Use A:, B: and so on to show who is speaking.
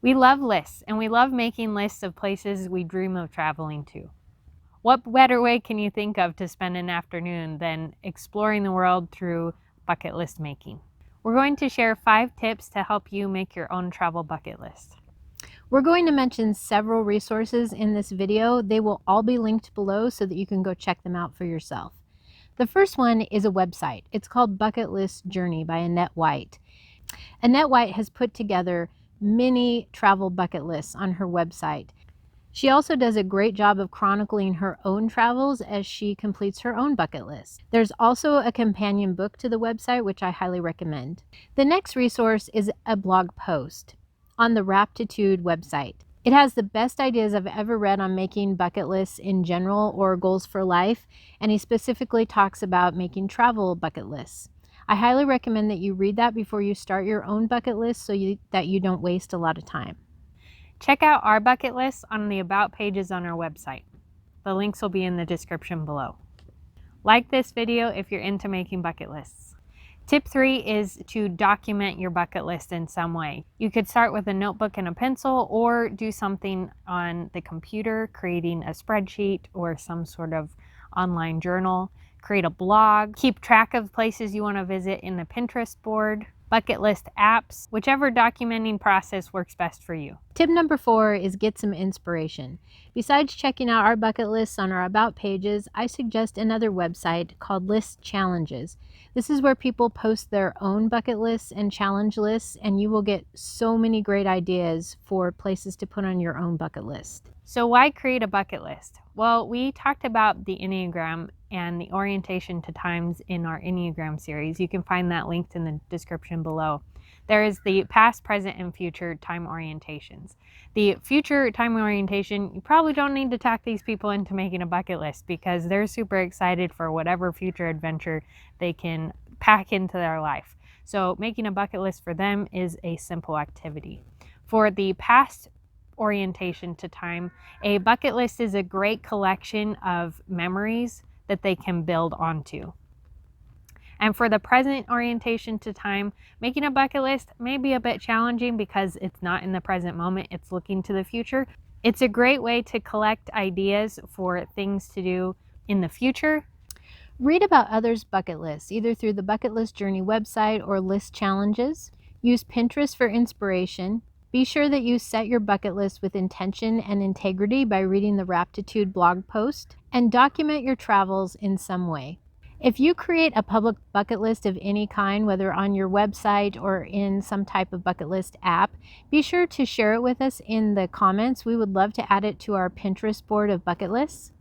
A: We love lists, and we love making lists of places we dream of traveling to. What better way can you think of to spend an afternoon than exploring the world through bucket list making? We're going to share 5 tips to help you make your own travel bucket list.
B: We're going to mention several resources in this video. They will all be linked below so that you can go check them out for yourself. The first one is a website. It's called Bucket List Journey by Annette White. Annette White has put together many travel bucket lists on her website. She also does a great job of chronicling her own travels as she completes her own bucket list. There's also a companion book to the website, which I highly recommend. The next resource is a blog post on the Raptitude website. It has the best ideas I've ever read on making bucket lists in general or goals for life, and he specifically talks about making travel bucket lists. I highly recommend that you read that before you start your own bucket list so that you don't waste a lot of time.
A: Check out our bucket lists on the About pages on our website. The links will be in the description below. Like this video if you're into making bucket lists. Tip 3 is to document your bucket list in some way. You could start with a notebook and a pencil, or do something on the computer, creating a spreadsheet or some sort of online journal. Create a blog, keep track of places you want to visit in a Pinterest board, bucket list apps, whichever documenting process works best for you.
B: Tip number 4 is get some inspiration. Besides checking out our bucket lists on our About pages, I suggest another website called List Challenges. This is where people post their own bucket lists and challenge lists, and you will get so many great ideas for places to put on your own bucket list.
A: So why create a bucket list? Well, we talked about the Enneagram and the orientation to times in our Enneagram series. You can find that linked in the description below. There is the past, present, and future time orientations. The future time orientation, you probably don't need to talk these people into making a bucket list because they're super excited for whatever future adventure they can pack into their life. So making a bucket list for them is a simple activity. For the past orientation to time, a bucket list is a great collection of memories that they can build onto. And for the present orientation to time, making a bucket list may be a bit challenging because it's not in the present moment, it's looking to the future. It's a great way to collect ideas for things to do in the future.
B: Read about others' bucket lists, either through the Bucket List Journey website or List Challenges. Use Pinterest for inspiration. Be sure that you set your bucket list with intention and integrity by reading the Raptitude blog post, and document your travels in some way. If you create a public bucket list of any kind, whether on your website or in some type of bucket list app, be sure to share it with us in the comments. We would love to add it to our Pinterest board of bucket lists.